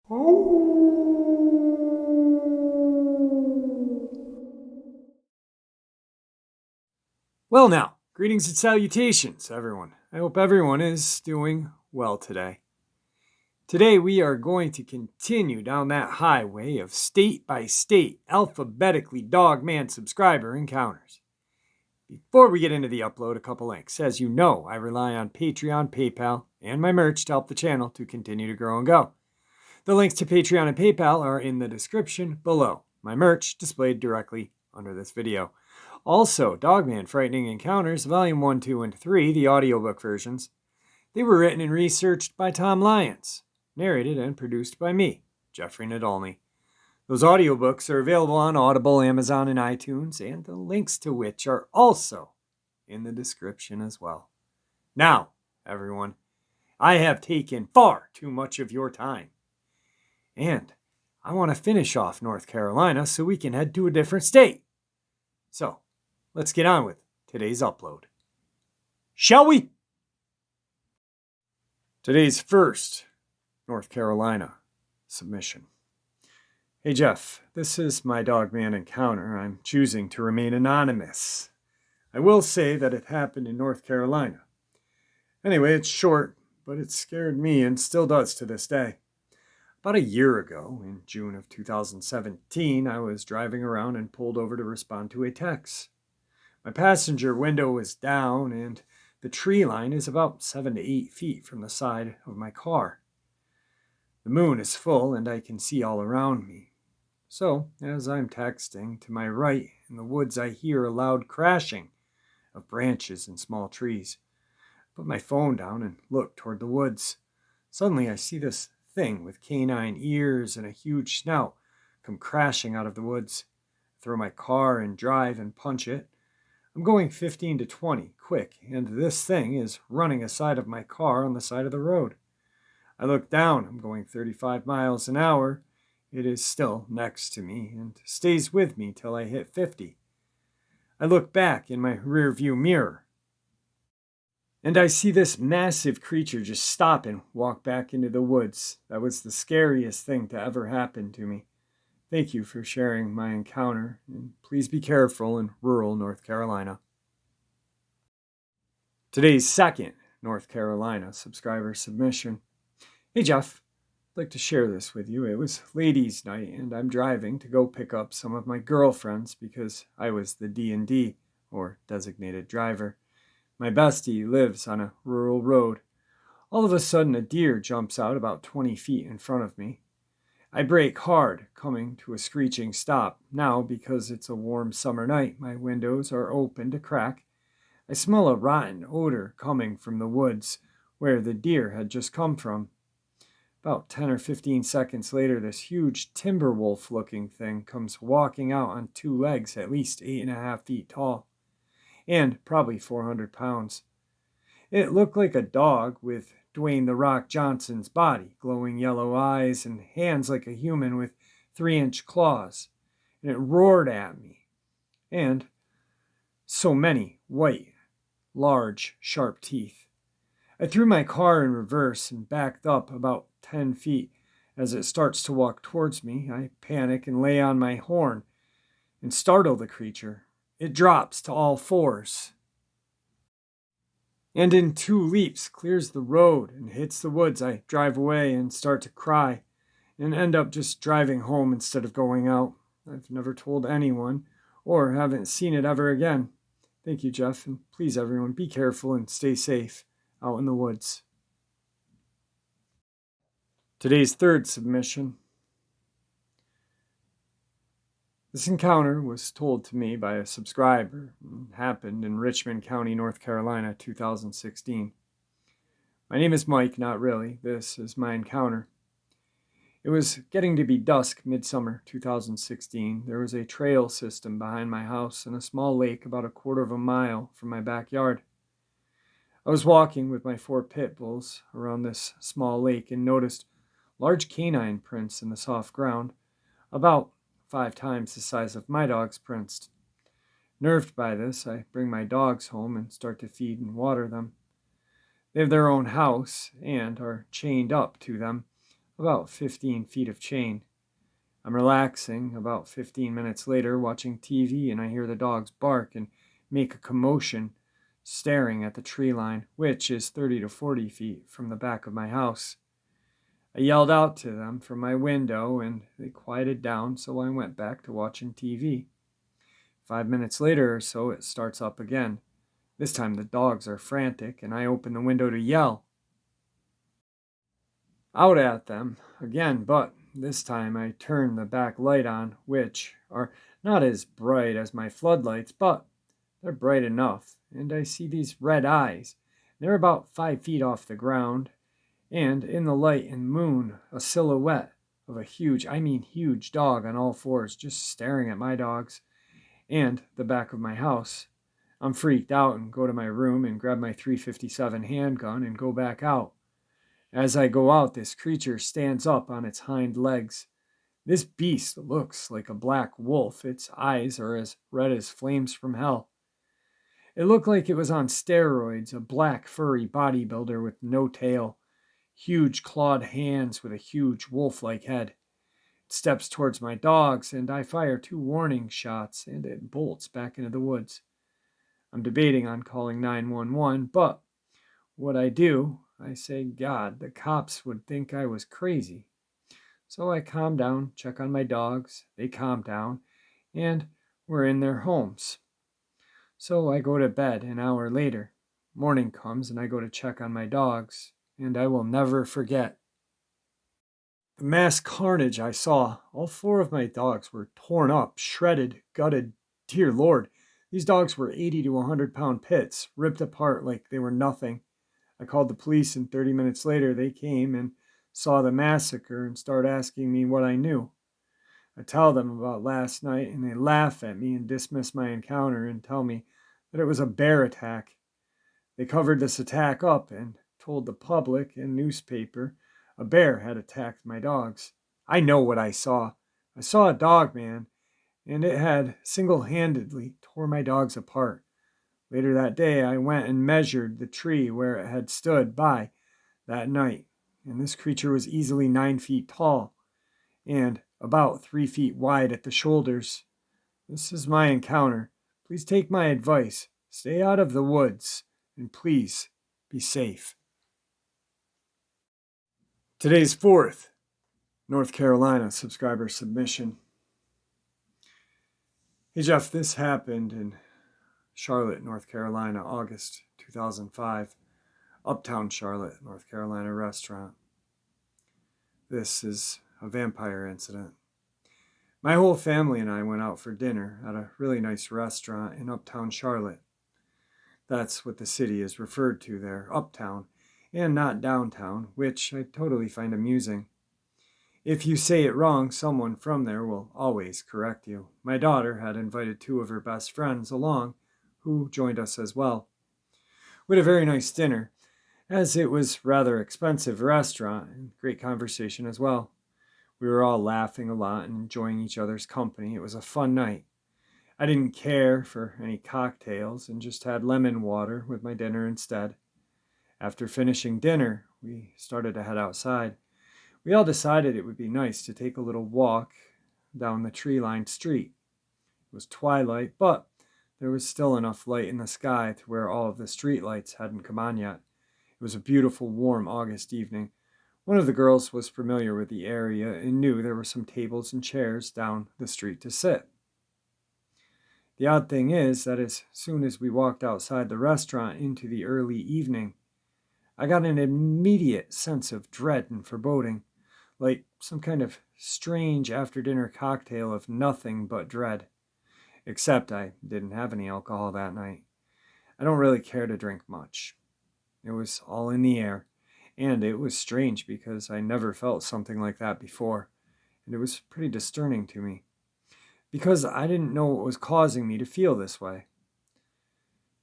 Well now, greetings and salutations, everyone. I hope everyone is doing well today. Today we are going to continue down that highway of state by state, alphabetically Dogman subscriber encounters. Before we get into the upload, a couple links. As you know, I rely on Patreon, PayPal, and my merch to help the channel to continue to grow and go. The links to Patreon and PayPal are in the description below. My merch displayed directly under this video. Also, Dogman Frightening Encounters, Volume 1, 2, and 3, the audiobook versions. They were written and researched by Tom Lyons, narrated and produced by me, Jeffrey Nadolny. Those audiobooks are available on Audible, Amazon, and iTunes, and the links to which are also in the description as well. Now, everyone, I have taken far too much of your time. And I want to finish off North Carolina so we can head to a different state. So, let's get on with today's upload. Shall we? Today's first North Carolina submission. Hey Jeff, this is my Dogman encounter. I'm choosing to remain anonymous. I will say that it happened in North Carolina. Anyway, it's short, but it scared me and still does to this day. About a year ago, in June of 2017, I was driving around and pulled over to respond to a text. My passenger window was down and the tree line is about 7 to 8 feet from the side of my car. The moon is full and I can see all around me. So, as I'm texting, to my right in the woods I hear a loud crashing of branches and small trees. I put my phone down and look toward the woods. Suddenly I see this thing with canine ears and a huge snout come crashing out of the woods. I throw my car and drive and punch it. I'm going 15 to 20, quick, and this thing is running aside of my car on the side of the road. I look down, I'm going 35 miles an hour. It is still next to me and stays with me till I hit 50. I look back in my rear view mirror, and I see this massive creature just stop and walk back into the woods. That was the scariest thing to ever happen to me. Thank you for sharing my encounter, and please be careful in rural North Carolina. Today's second North Carolina subscriber submission. Hey Jeff, I'd like to share this with you. It was ladies' night, and I'm driving to go pick up some of my girlfriends because I was the D&D, or designated driver. My bestie lives on a rural road. All of a sudden, a deer jumps out about 20 feet in front of me. I brake hard, coming to a screeching stop. Now, because it's a warm summer night, my windows are open to crack. I smell a rotten odor coming from the woods where the deer had just come from. About 10 or 15 seconds later, this huge timber wolf-looking thing comes walking out on 2 legs at least 8.5 feet tall, and probably 400 pounds. It looked like a dog with Dwayne "The Rock" Johnson's body, glowing yellow eyes and hands like a human with 3-inch claws, and it roared at me. And so many white, large, sharp teeth. I threw my car in reverse and backed up about 10 feet. As it starts to walk towards me, I panic and lay on my horn and startle the creature. It drops to all fours and in 2 leaps clears the road and hits the woods. I drive away and start to cry and end up just driving home instead of going out. I've never told anyone or haven't seen it ever again. Thank you, Jeff, and please everyone be careful and stay safe out in the woods. Today's third submission. This encounter was told to me by a subscriber and happened in Richmond County, North Carolina, 2016. My name is Mike, not really. This is my encounter. It was getting to be dusk, midsummer 2016. There was a trail system behind my house and a small lake about 1/4 mile from my backyard. I was walking with my 4 pit bulls around this small lake and noticed large canine prints in the soft ground, about 5 times the size of my dog's prints. Nerved by this, I bring my dogs home and start to feed and water them. They have their own house and are chained up to them. about 15 feet of chain. I'm relaxing about 15 minutes later, watching TV, and I hear the dogs bark and make a commotion, staring at the tree line, which is 30 to 40 feet from the back of my house. I yelled out to them from my window, and they quieted down, so I went back to watching TV. 5 minutes later or so, it starts up again. This time the dogs are frantic, and I open the window to yell out at them again, but this time I turn the back light on, which are not as bright as my floodlights, but they're bright enough, and I see these red eyes. They're about 5 feet off the ground, and in the light and moon, a silhouette of a huge dog on all fours, just staring at my dogs and the back of my house. I'm freaked out and go to my room and grab my .357 handgun and go back out. As I go out, this creature stands up on its hind legs. This beast looks like a black wolf. Its eyes are as red as flames from hell. It looked like it was on steroids, a black furry bodybuilder with no tail, huge clawed hands with a huge wolf-like head. It steps towards my dogs, and I fire 2 warning shots, and it bolts back into the woods. I'm debating on calling 911, but what I do, I say, God, the cops would think I was crazy. So I calm down, check on my dogs, they calm down, and we're in their homes. So I go to bed an hour later. Morning comes and I go to check on my dogs, and I will never forget the mass carnage I saw. All 4 of my dogs were torn up, shredded, gutted. Dear Lord, these dogs were 80 to 100-pound pits, ripped apart like they were nothing. I called the police, and 30 minutes later they came and saw the massacre and started asking me what I knew. I tell them about last night, and they laugh at me and dismiss my encounter and tell me that it was a bear attack. They covered this attack up and told the public and newspaper a bear had attacked my dogs. I know what I saw. I saw a Dogman, and it had single-handedly tore my dogs apart. Later that day, I went and measured the tree where it had stood by that night, and this creature was easily 9 feet tall and about 3 feet wide at the shoulders. This is my encounter. Please take my advice. Stay out of the woods, and please be safe. Today's 4th North Carolina subscriber submission. Hey Jeff, this happened in Charlotte, North Carolina, August 2005. Uptown Charlotte, North Carolina restaurant. This is a vampire incident. My whole family and I went out for dinner at a really nice restaurant in Uptown Charlotte. That's what the city is referred to there, Uptown, and not downtown, which I totally find amusing. If you say it wrong, someone from there will always correct you. My daughter had invited 2 of her best friends along, who joined us as well. We had a very nice dinner, as it was a rather expensive restaurant, and great conversation as well. We were all laughing a lot and enjoying each other's company. It was a fun night. I didn't care for any cocktails and just had lemon water with my dinner instead. After finishing dinner, we started to head outside. We all decided it would be nice to take a little walk down the tree-lined street. It was twilight, but there was still enough light in the sky to where all of the streetlights hadn't come on yet. It was a beautiful, warm August evening. One of the girls was familiar with the area and knew there were some tables and chairs down the street to sit. The odd thing is that as soon as we walked outside the restaurant into the early evening, I got an immediate sense of dread and foreboding, like some kind of strange after-dinner cocktail of nothing but dread. Except I didn't have any alcohol that night. I don't really care to drink much. It was all in the air, and it was strange because I never felt something like that before, and it was pretty disturbing to me, because I didn't know what was causing me to feel this way.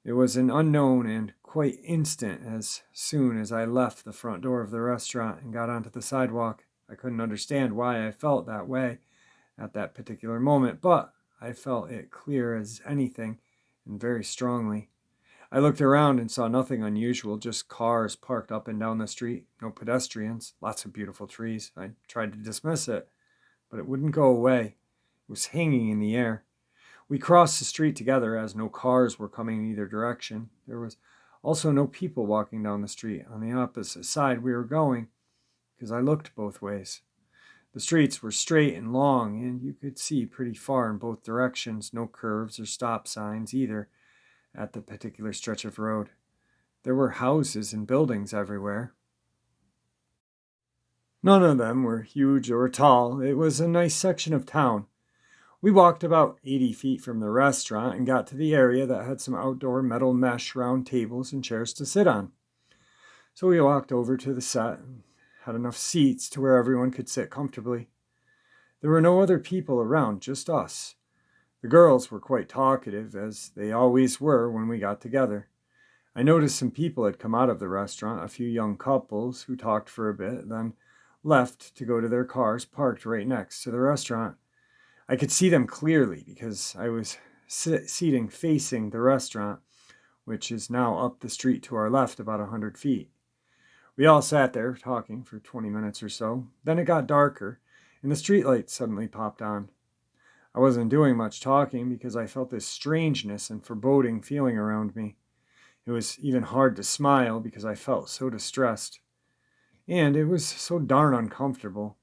It was an unknown and quite instant. As soon as I left the front door of the restaurant and got onto the sidewalk, I couldn't understand why I felt that way at that particular moment, but I felt it clear as anything and very strongly. I looked around and saw nothing unusual, just cars parked up and down the street, no pedestrians, lots of beautiful trees. I tried to dismiss it, but it wouldn't go away. It was hanging in the air. We crossed the street together as no cars were coming in either direction. There was also no people walking down the street on the opposite side we were going, because I looked both ways. The streets were straight and long, and you could see pretty far in both directions, no curves or stop signs either at the particular stretch of road. There were houses and buildings everywhere. None of them were huge or tall. It was a nice section of town. We walked about 80 feet from the restaurant and got to the area that had some outdoor metal mesh round tables and chairs to sit on. So we walked over to the set and had enough seats to where everyone could sit comfortably. There were no other people around, just us. The girls were quite talkative, as they always were when we got together. I noticed some people had come out of the restaurant, a few young couples who talked for a bit, then left to go to their cars parked right next to the restaurant. I could see them clearly because I was seating facing the restaurant, which is now up the street to our left about 100 feet. We all sat there talking for 20 minutes or so. Then it got darker, and the streetlights suddenly popped on. I wasn't doing much talking because I felt this strangeness and foreboding feeling around me. It was even hard to smile because I felt so distressed. And it was so darn uncomfortable.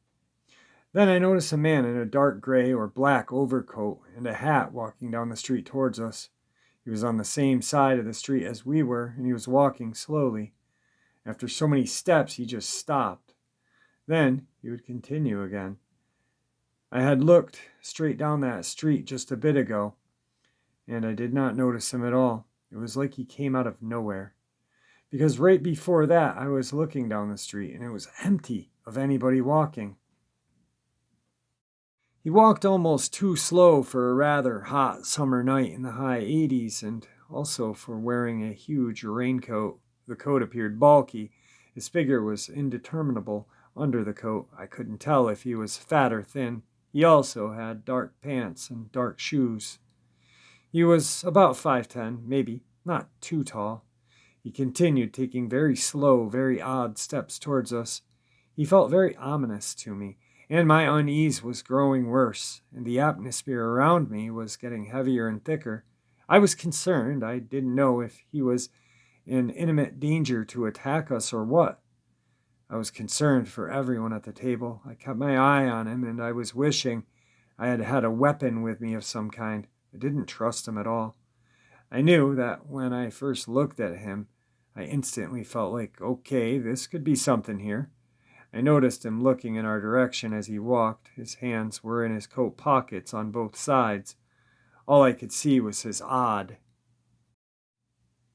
Then I noticed a man in a dark gray or black overcoat and a hat walking down the street towards us. He was on the same side of the street as we were, and he was walking slowly. After so many steps, he just stopped. Then he would continue again. I had looked straight down that street just a bit ago, and I did not notice him at all. It was like he came out of nowhere. Because right before that, I was looking down the street, and it was empty of anybody walking. He walked almost too slow for a rather hot summer night in the high 80s, and also for wearing a huge raincoat. The coat appeared bulky. His figure was indeterminable under the coat. I couldn't tell if he was fat or thin. He also had dark pants and dark shoes. He was about 5'10", maybe, not too tall. He continued taking very slow, very odd steps towards us. He felt very ominous to me, and my unease was growing worse, and the atmosphere around me was getting heavier and thicker. I was concerned. I didn't know if he was in imminent danger to attack us or what. I was concerned for everyone at the table. I kept my eye on him, and I was wishing I had had a weapon with me of some kind. I didn't trust him at all. I knew that when I first looked at him, I instantly felt like, okay, this could be something here. I noticed him looking in our direction as he walked. His hands were in his coat pockets on both sides. All I could see was his odd,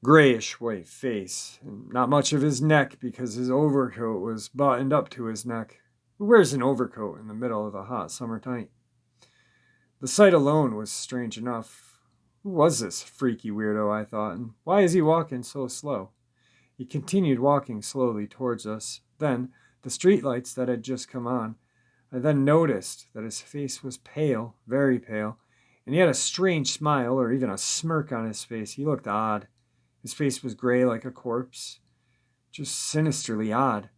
grayish white face, and not much of his neck because his overcoat was buttoned up to his neck. Who wears an overcoat in the middle of a hot summer night? The sight alone was strange enough. Who was this freaky weirdo, I thought, and why is he walking so slow? He continued walking slowly towards us. Then, the streetlights that had just come on, I then noticed that his face was pale, very pale, and he had a strange smile or even a smirk on his face. He looked odd. His face was gray like a corpse, just sinisterly odd.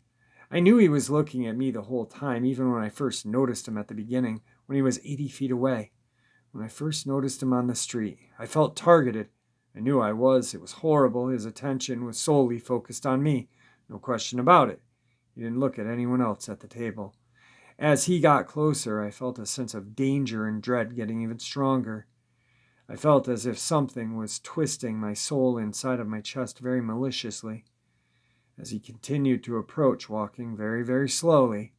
I knew he was looking at me the whole time, even when I first noticed him at the beginning, when he was 80 feet away. When I first noticed him on the street, I felt targeted. I knew I was. It was horrible. His attention was solely focused on me. No question about it. He didn't look at anyone else at the table. As he got closer, I felt a sense of danger and dread getting even stronger. I felt as if something was twisting my soul inside of my chest very maliciously. As he continued to approach, walking very, very slowly,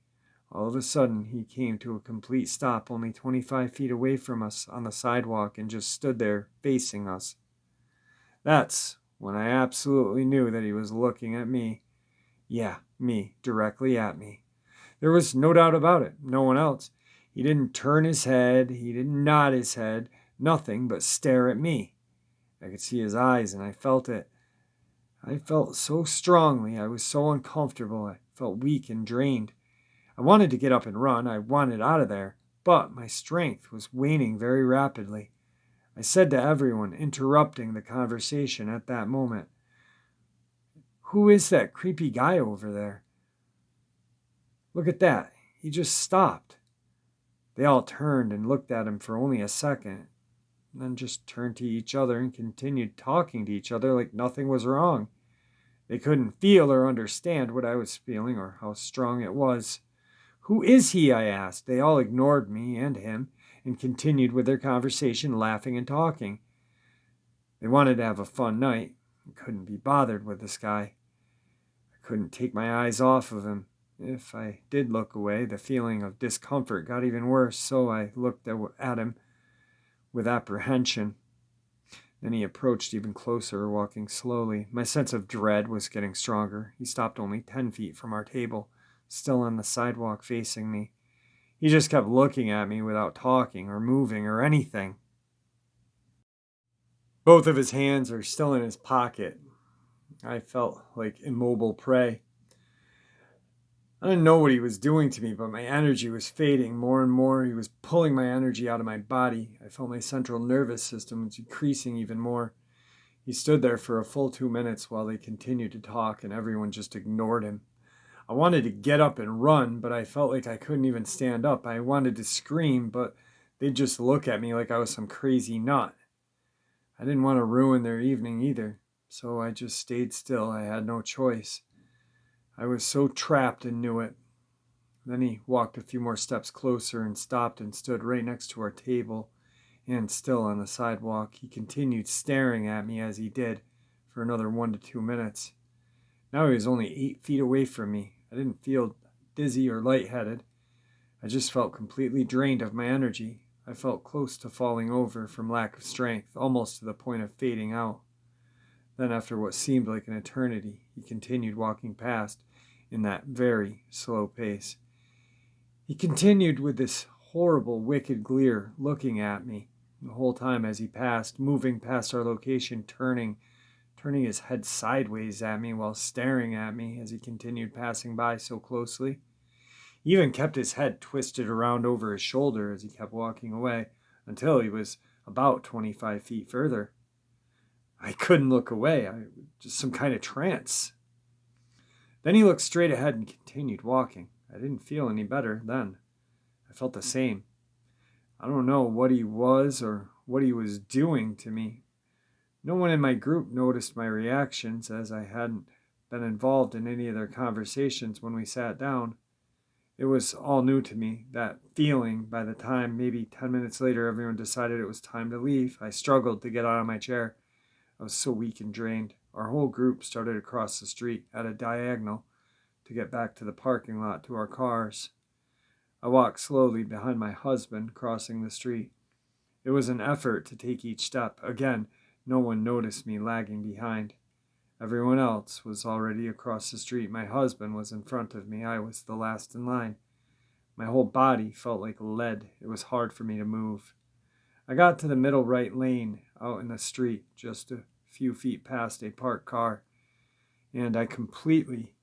all of a sudden he came to a complete stop only 25 feet away from us on the sidewalk and just stood there facing us. That's when I absolutely knew that he was looking at me. Yeah, me, directly at me. There was no doubt about it. No one else. He didn't turn his head. He didn't nod his head. Nothing but stare at me. I could see his eyes, and I felt it. I felt so strongly. I was so uncomfortable. I felt weak and drained. I wanted to get up and run. I wanted out of there. But my strength was waning very rapidly. I said to everyone, interrupting the conversation at that moment, "Who is that creepy guy over there? Look at that. He just stopped." They all turned and looked at him for only a second, and then just turned to each other and continued talking to each other like nothing was wrong. They couldn't feel or understand what I was feeling or how strong it was. "Who is he?" I asked. They all ignored me and him and continued with their conversation, laughing and talking. They wanted to have a fun night and couldn't be bothered with this guy. I couldn't take my eyes off of him. If I did look away, the feeling of discomfort got even worse, so I looked at him with apprehension. Then he approached even closer, walking slowly. My sense of dread was getting stronger. He stopped only 10 feet from our table, still on the sidewalk facing me. He just kept looking at me without talking or moving or anything. Both of his hands are still in his pocket. I felt like immobile prey. I didn't know what he was doing to me, but my energy was fading more and more. He was pulling my energy out of my body. I felt my central nervous system was decreasing even more. He stood there for a full 2 minutes while they continued to talk, and everyone just ignored him. I wanted to get up and run, but I felt like I couldn't even stand up. I wanted to scream, but they'd just look at me like I was some crazy nut. I didn't want to ruin their evening either, so I just stayed still. I had no choice. I was so trapped and knew it. Then he walked a few more steps closer and stopped and stood right next to our table, and still on the sidewalk. He continued staring at me as he did for another 1 to 2 minutes. Now he was only 8 feet away from me. I didn't feel dizzy or lightheaded. I just felt completely drained of my energy. I felt close to falling over from lack of strength, almost to the point of fading out. Then, after what seemed like an eternity, he continued walking past in that very slow pace. He continued with this horrible, wicked glare, looking at me the whole time as he passed, moving past our location, turning his head sideways at me while staring at me as he continued passing by so closely. He even kept his head twisted around over his shoulder as he kept walking away until he was about 25 feet further. I couldn't look away. I was just some kind of trance. Then he looked straight ahead and continued walking. I didn't feel any better then. I felt the same. I don't know what he was or what he was doing to me. No one in my group noticed my reactions, as I hadn't been involved in any of their conversations when we sat down. It was all new to me, that feeling. By the time, maybe 10 minutes later, everyone decided it was time to leave, I struggled to get out of my chair. I was so weak and drained. Our whole group started across the street at a diagonal to get back to the parking lot to our cars. I walked slowly behind my husband, crossing the street. It was an effort to take each step. Again, no one noticed me lagging behind. Everyone else was already across the street. My husband was in front of me. I was the last in line. My whole body felt like lead. It was hard for me to move. I got to the middle right lane out in the street, just a few feet past a parked car, and I completely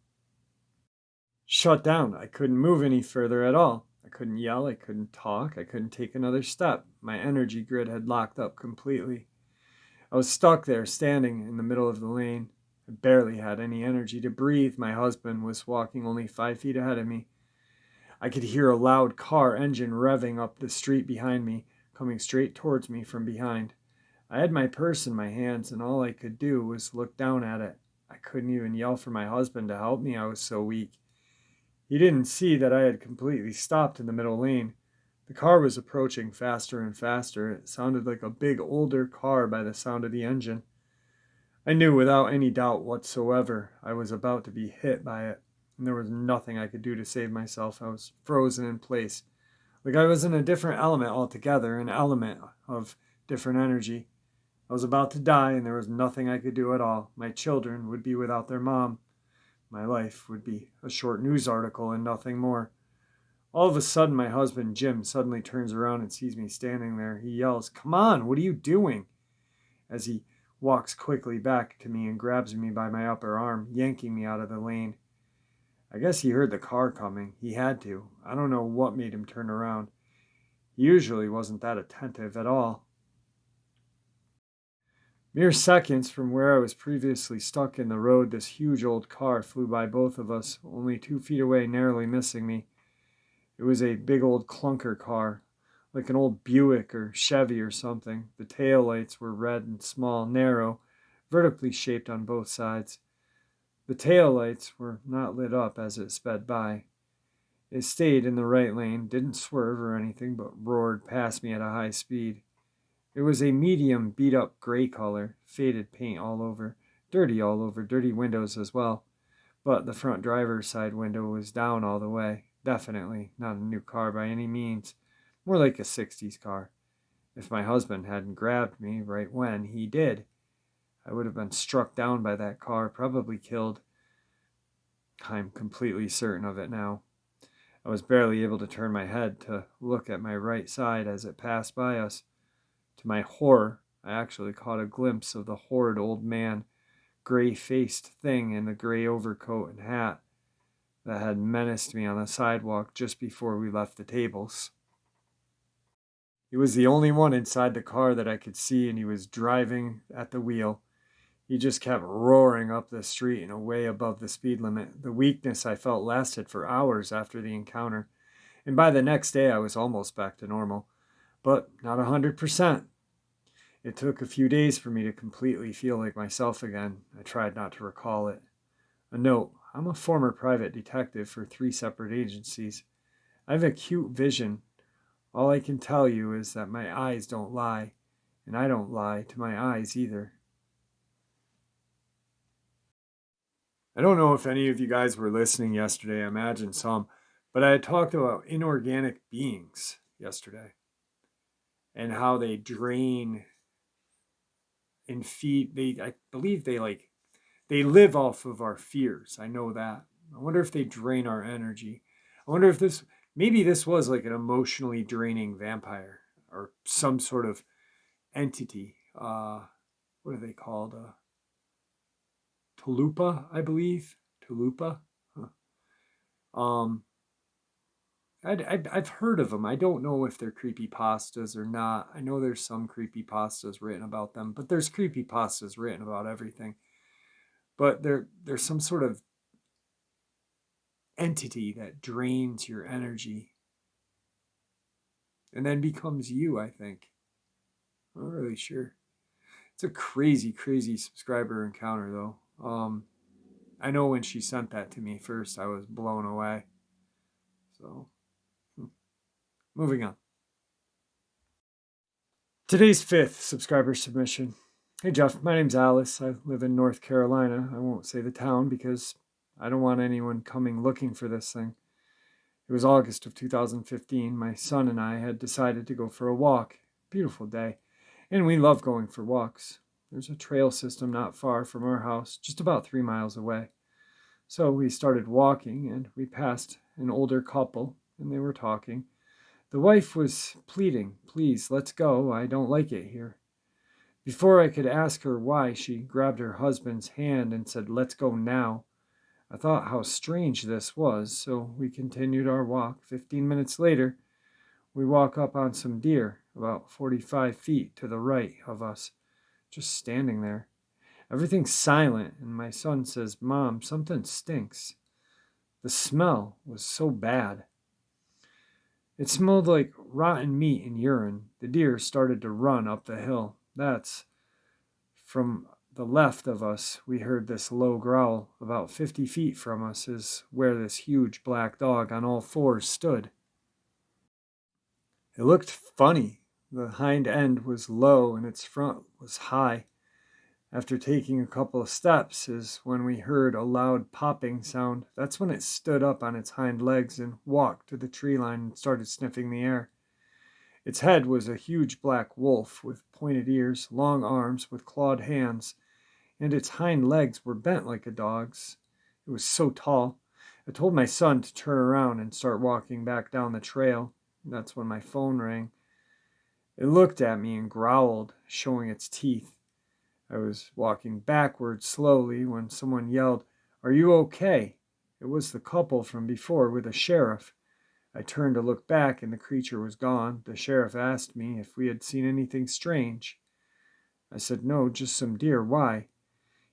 shut down. I couldn't move any further at all. I couldn't yell. I couldn't talk. I couldn't take another step. My energy grid had locked up completely. I was stuck there, standing in the middle of the lane. I barely had any energy to breathe. My husband was walking only 5 feet ahead of me. I could hear a loud car engine revving up the street behind me, coming straight towards me from behind. I had my purse in my hands, and all I could do was look down at it. I couldn't even yell for my husband to help me. I was so weak. He didn't see that I had completely stopped in the middle lane. The car was approaching faster and faster. It sounded like a big older car by the sound of the engine. I knew without any doubt whatsoever I was about to be hit by it, and there was nothing I could do to save myself. I was frozen in place, like I was in a different element altogether, an element of different energy. I was about to die, and there was nothing I could do at all. My children would be without their mom. My life would be a short news article and nothing more. All of a sudden, my husband, Jim, suddenly turns around and sees me standing there. He yells, "Come on, what are you doing?" as he walks quickly back to me and grabs me by my upper arm, yanking me out of the lane. I guess he heard the car coming. He had to. I don't know what made him turn around. He usually wasn't that attentive at all. Mere seconds from where I was previously stuck in the road, this huge old car flew by both of us, only 2 feet away, narrowly missing me. It was a big old clunker car, like an old Buick or Chevy or something. The taillights were red and small, narrow, vertically shaped on both sides. The taillights were not lit up as it sped by. It stayed in the right lane, didn't swerve or anything, but roared past me at a high speed. It was a medium beat-up gray color, faded paint all over, dirty windows as well. But the front driver's side window was down all the way. Definitely not a new car by any means. More like a 60s car. If my husband hadn't grabbed me right when he did, I would have been struck down by that car, probably killed. I'm completely certain of it now. I was barely able to turn my head to look at my right side as it passed by us. To my horror, I actually caught a glimpse of the horrid old man, gray-faced thing in the gray overcoat and hat that had menaced me on the sidewalk just before we left the tables. He was the only one inside the car that I could see, and he was driving at the wheel. He just kept roaring up the street and way above the speed limit. The weakness I felt lasted for hours after the encounter, and by the next day I was almost back to normal, but not 100%. It took a few days for me to completely feel like myself again. I tried not to recall it. A note: I'm a former private detective for 3 separate agencies. I have acute vision. All I can tell you is that my eyes don't lie, and I don't lie to my eyes either. I don't know if any of you guys were listening yesterday, I imagine some, but I had talked about inorganic beings yesterday and how they drain and feed. I believe they live off of our fears. I know that. I wonder if they drain our energy. I wonder if maybe this was like an emotionally draining vampire or some sort of entity. What are they called? Tulupa, I believe. Tulupa. Huh. Um, I've heard of them. I don't know if they're creepypastas or not. I know there's some creepypastas written about them, but there's creepypastas written about everything. But there's some sort of entity that drains your energy and then becomes you, I think. I'm not really sure. It's a crazy, crazy subscriber encounter, though. I know when she sent that to me first, I was blown away. So, moving on. Today's 5th subscriber submission. Hey Jeff, my name's Alice. I live in North Carolina. I won't say the town because I don't want anyone coming looking for this thing. It was August of 2015. My son and I had decided to go for a walk. Beautiful day. And we love going for walks. There's a trail system not far from our house, just about 3 miles away. So we started walking and we passed an older couple and they were talking. The wife was pleading, "Please, let's go. I don't like it here." Before I could ask her why, she grabbed her husband's hand and said, "Let's go now." I thought how strange this was, so we continued our walk. 15 minutes later, we walk up on some deer, about 45 feet to the right of us, just standing there. Everything's silent, and my son says, "Mom, something stinks." The smell was so bad. It smelled like rotten meat and urine. The deer started to run up the hill. That's from the left of us. We heard this low growl. About 50 feet from us is where this huge black dog on all fours stood. It looked funny. The hind end was low and its front was high. After taking a couple of steps is when we heard a loud popping sound. That's when it stood up on its hind legs and walked to the tree line and started sniffing the air. Its head was a huge black wolf with pointed ears, long arms with clawed hands, and its hind legs were bent like a dog's. It was so tall. I told my son to turn around and start walking back down the trail. That's when my phone rang. It looked at me and growled, showing its teeth. I was walking backwards slowly when someone yelled, "Are you okay?" It was the couple from before with a sheriff. I turned to look back and the creature was gone. The sheriff asked me if we had seen anything strange. I said, no, just some deer. Why?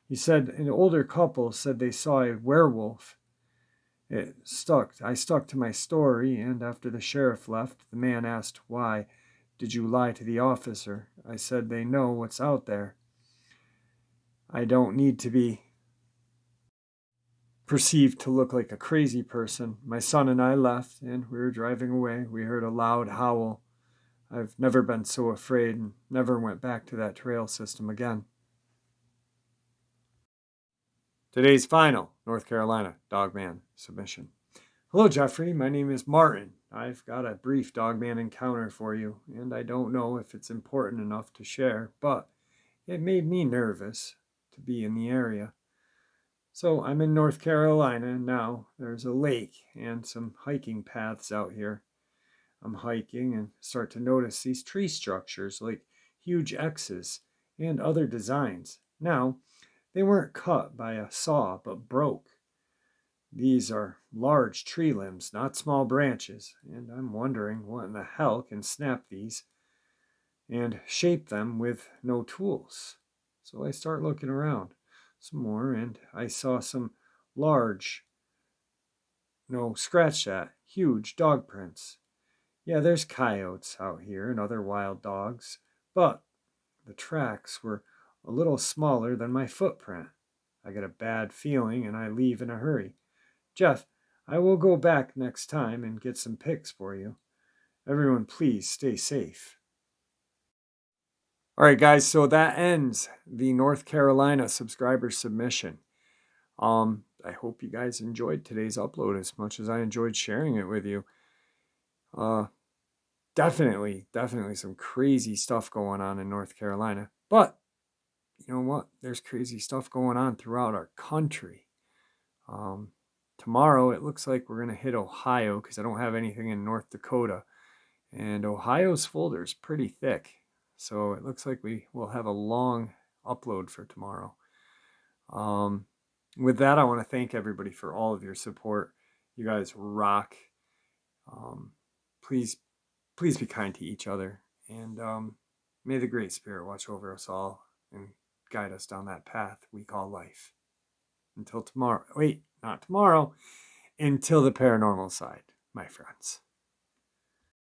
He said, an older couple said they saw a werewolf. It stuck. I stuck to my story, and after the sheriff left, the man asked, why did you lie to the officer? I said, they know what's out there. I don't need to be perceived to look like a crazy person. My son and I left, and we were driving away. We heard a loud howl. I've never been so afraid and never went back to that trail system again. Today's final North Carolina Dogman submission. Hello, Jeffrey. My name is Martin. I've got a brief Dogman encounter for you, and I don't know if it's important enough to share, but it made me nervous to be in the area. So I'm in North Carolina now. There's a lake and some hiking paths out here. I'm hiking and start to notice these tree structures like huge X's and other designs. Now, they weren't cut by a saw but broke. These are large tree limbs, not small branches, and I'm wondering what in the hell can snap these and shape them with no tools. So I start looking around some more, and I saw some large, no, scratch that, huge dog prints. Yeah, there's coyotes out here and other wild dogs, but the tracks were a little smaller than my footprint. I get a bad feeling and I leave in a hurry. Jeff, I will go back next time and get some pics for you. Everyone, please stay safe. All right, guys, so that ends the North Carolina subscriber submission. I hope you guys enjoyed today's upload as much as I enjoyed sharing it with you. Definitely some crazy stuff going on in North Carolina. But you know what? There's crazy stuff going on throughout our country. Tomorrow, it looks like we're going to hit Ohio because I don't have anything in North Dakota. And Ohio's folder is pretty thick. So it looks like we will have a long upload for tomorrow. With that, I want to thank everybody for all of your support. You guys rock. Please be kind to each other. And may the Great Spirit watch over us all and guide us down that path we call life. Until tomorrow. Wait, not tomorrow. Until the paranormal side, my friends.